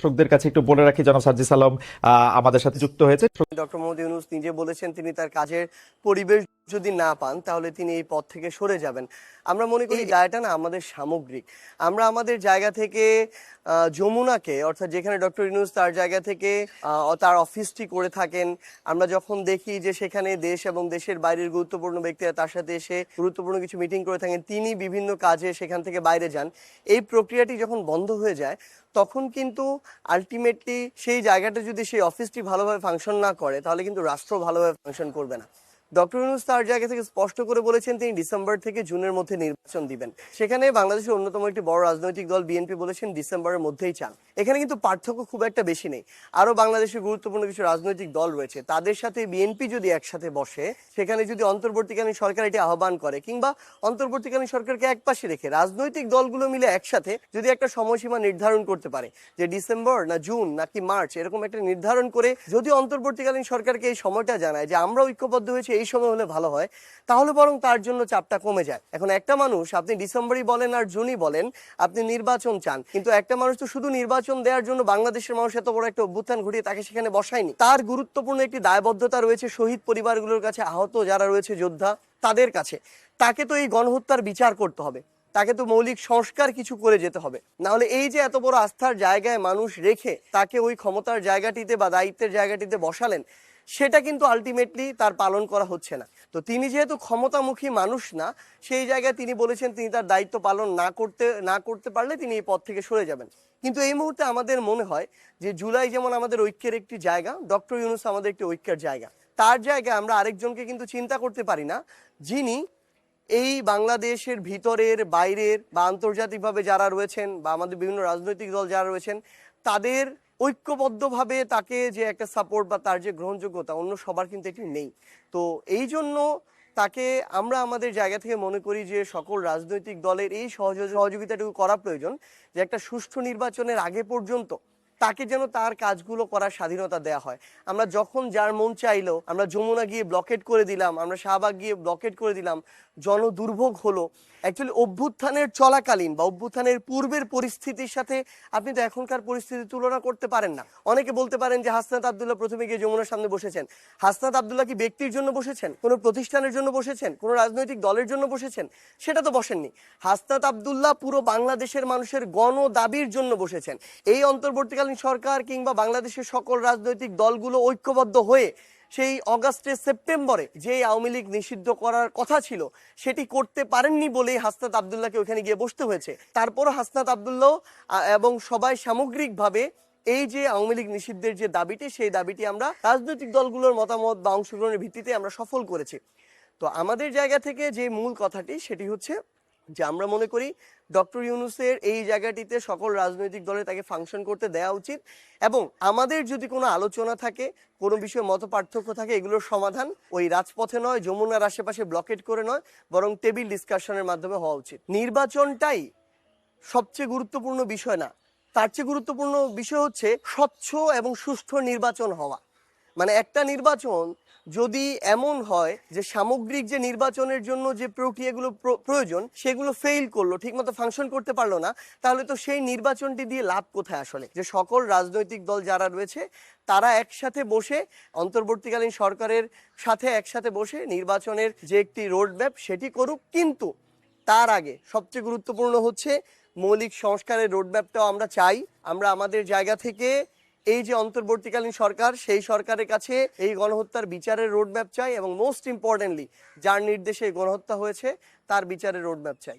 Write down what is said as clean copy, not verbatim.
দর্শকদের কাছে একটু বলে রাখি, জনাব সার্জিস আলম আমাদের সাথে যুক্ত হয়েছে। ডক্টর মোহাম্মদ ইউনূস নিজে বলেছেন তিনি তার কাজের পরিবেশ যদি না পান তাহলে তিনি এই পদ থেকে সরে যাবেন। আমরা মনে করি দায়টা না আমাদের সামগ্রিক। আমরা আমাদের জায়গা থেকে যমুনাকে, অর্থাৎ যেখানে ডক্টর ইউনূস তার জায়গা থেকে তার অফিসটি করে থাকেন, আমরা যখন দেখি যে সেখানে দেশ এবং দেশের বাইরের গুরুত্বপূর্ণ ব্যক্তিরা তার সাথে এসে গুরুত্বপূর্ণ কিছু মিটিং করে থাকেন, তিনি বিভিন্ন কাজে সেখান থেকে বাইরে যান, এই প্রক্রিয়াটি যখন বন্ধ হয়ে যায় তখন কিন্তু আলটিমেটলি সেই জায়গাটা যদি সেই অফিসটি ভালোভাবে ফাংশন না করে তাহলে কিন্তু রাষ্ট্র ভালোভাবে ফাংশন করবে না। ডক্টর ইউনূস তার জায়গা থেকে স্পষ্ট করে বলেছেন তিনি ডিসেম্বর থেকে জুনের মধ্যে নির্বাচন দিবেন। সেখানে বাংলাদেশের অন্যতম একটি বড় রাজনৈতিক দল বিএনপি বলেছেন ডিসেম্বরের মধ্যেই চান। এখানে কিন্তু পার্থক্য খুব একটা বেশি নেই। আরো বাংলাদেশের গুরুত্বপূর্ণ কিছু রাজনৈতিক দল রয়েছে, তাদের সাথে বিএনপি যদি একসাথে বসে, সেখানে যদি অন্তর্বর্তীকালীন সরকার এটি আহ্বান করে কিংবা অন্তর্বর্তীকালীন সরকারকে একপাশে রেখে রাজনৈতিক দলগুলো মিলে একসাথে যদি একটা সময়সীমা নির্ধারণ করতে পারে যে ডিসেম্বর না জুন নাকি মার্চ, এরকম একটা নির্ধারণ করে যদি অন্তর্বর্তীকালীন সরকারকে এই সময়টা জানায় যে আমরা ঐক্যবদ্ধ হয়েছে এই সময় হলে ভালো হয়, তাহলে বরং তার জন্য চাপটা কমে যায়। এখন একটা মানুষ, আপনি ডিসেম্বরই বলেন আর জুনই বলেন, আপনি নির্বাচন চান, কিন্তু একটা মানুষ তো শুধু নির্বাচন দেওয়ার জন্য বাংলাদেশের মানুষ এত বড় একটা অভ্যুত্থান ঘটিয়ে তাকে সেখানে বসায়নি। তার গুরুত্বপূর্ণ একটি দায়বদ্ধতা রয়েছে শহীদ পরিবারগুলোর কাছে, আহত যারা রয়েছে যোদ্ধা তাদের কাছে। তাকে তো এই গণহত্যার বিচার করতে হবে, তাকে তো মৌলিক সংস্কার কিছু করে যেতে হবে। না হলে এই যে এত বড় আস্থার জায়গায় মানুষ রেখে তাকে ওই ক্ষমতার জায়গাটিতে বা দায়িত্বের জায়গাটিতে বসালেন, সেটা কিন্তু আলটিমেটলি তার পালন করা হচ্ছে না। তো তিনি যেহেতু ক্ষমতামুখী মানুষ না, সেই জায়গায় তিনি বলেছেন তিনি তার দায়িত্ব পালন না করতে পারলে তিনি এই পদ থেকে সরে যাবেন। কিন্তু এই মুহূর্তে আমাদের মনে হয় যে জুলাই যেমন আমাদের ঐক্যের একটি জায়গা, ডক্টর ইউনূস আমাদের একটি ঐক্যের জায়গা। তার জায়গায় আমরা আরেকজনকে কিন্তু চিন্তা করতে পারি না, যিনি এই বাংলাদেশের ভিতরের বাইরের বা আন্তর্জাতিকভাবে যারা রয়েছেন বা আমাদের বিভিন্ন রাজনৈতিক দল যারা রয়েছেন তাদের ঐক্যবদ্ধভাবে তাকে যে একটা সাপোর্ট বা তার যে গ্রহণযোগ্যতা অন্য সবার কিন্তু এটি নেই। তো এই জন্য তাকে আমরা আমাদের জায়গা থেকে মনে করি যে সকল রাজনৈতিক দলের এই সহযোগিতাটুকু করা প্রয়োজন, যে একটা সুষ্ঠু নির্বাচনের আগে পর্যন্ত তাকে যেন তার কাজগুলো করার স্বাধীনতা দেয়া হয়। আমরা যখন যার মন চাইলো আমরা যমুনা গিয়ে ব্লকেট করে দিলাম, আমরা শাহবাগ গিয়ে ব্লকেট করে দিলাম, জনদুর্ভোগ হলো। অ্যাকচুয়ালি অভ্যুত্থানের চলাকালীন বা অভ্যুত্থানের পূর্বের পরিস্থিতির সাথে আপনি তো এখনকার পরিস্থিতি তুলনা করতে পারেন না। অনেকে বলতে পারেন যে হাসনাত আব্দুল্লাহ প্রথমে গিয়ে যমুনার সামনে বসেছেন। হাসনাত আব্দুল্লাহ কি ব্যক্তির জন্য বসেছেন, কোনো প্রতিষ্ঠানের জন্য বসেছেন, কোনো রাজনৈতিক দলের জন্য বসেছেন? সেটা তো বসেননি। হাসনাত আব্দুল্লাহ পুরো বাংলাদেশের মানুষের গণ দাবির জন্য বসেছেন। এই অন্তর্বর্তীকালীন সরকার কিংবা বাংলাদেশের সকল রাজনৈতিক দলগুলো ঐক্যবদ্ধ হয়ে সেই অগাস্টে সেপ্টেম্বরে যে আওয়ামী লীগ নিষিদ্ধ করার কথা ছিল সেটি করতে পারেননি বলেই হাসনাত আব্দুল্লাহকে ওখানে গিয়ে বসতে হয়েছে। তারপরও হাসনাত আব্দুল্লাহ এবং সবাই সামগ্রিকভাবে এই যে আওয়ামী লীগ নিষিদ্ধের যে দাবিটি, সেই দাবিটি আমরা রাজনৈতিক দলগুলোর মতামত বা অংশগ্রহণের ভিত্তিতে আমরা সফল করেছি। তো আমাদের জায়গা থেকে যে মূল কথাটি সেটি হচ্ছে যে আমরা মনে করি ডক্টর ইউনূসের এই জায়গাটিতে সকল রাজনৈতিক দলে তাকে ফাংশন করতে দেওয়া উচিত, এবং আমাদের যদি কোনো আলোচনা থাকে, কোনো বিষয়ে মত পার্থক্য থাকে, এগুলোর সমাধান ওই রাজপথে নয়, যমুনার আশেপাশে ব্লকেট করে নয়, বরং টেবিল ডিসকাশনের মাধ্যমে হওয়া উচিত। নির্বাচনটাই সবচেয়ে গুরুত্বপূর্ণ বিষয় না, তার চেয়ে গুরুত্বপূর্ণ বিষয় হচ্ছে স্বচ্ছ এবং সুষ্ঠু নির্বাচন হওয়া। মানে একটা নির্বাচন যদি এমন হয় যে সামগ্রিক যে নির্বাচনের জন্য যে প্রক্রিয়াগুলো প্রয়োজন সেগুলো ফেইল করলো, ঠিকমতো ফাংশন করতে পারলো না, তাহলে তো সেই নির্বাচনটি দিয়ে লাভ কোথায়? আসলে যে সকল রাজনৈতিক দল যারা রয়েছে তারা একসাথে বসে অন্তর্বর্তীকালীন সরকারের সাথে একসাথে বসে নির্বাচনের যে একটি রোডম্যাপ সেটি করুক, কিন্তু তার আগে সবচেয়ে গুরুত্বপূর্ণ হচ্ছে মৌলিক সংস্কারের রোডম্যাপটাও আমরা চাই। আমরা আমাদের জায়গা থেকে এই যে অন্তর্বর্তীকালীন সরকার, সেই সরকারের কাছে এই গণহত্যার বিচারের রোডম্যাপ চাই, এবং মোস্ট ইম্পর্টেন্টলি যার নির্দেশে গণহত্যা হয়েছে তার বিচারের রোডম্যাপ চাই।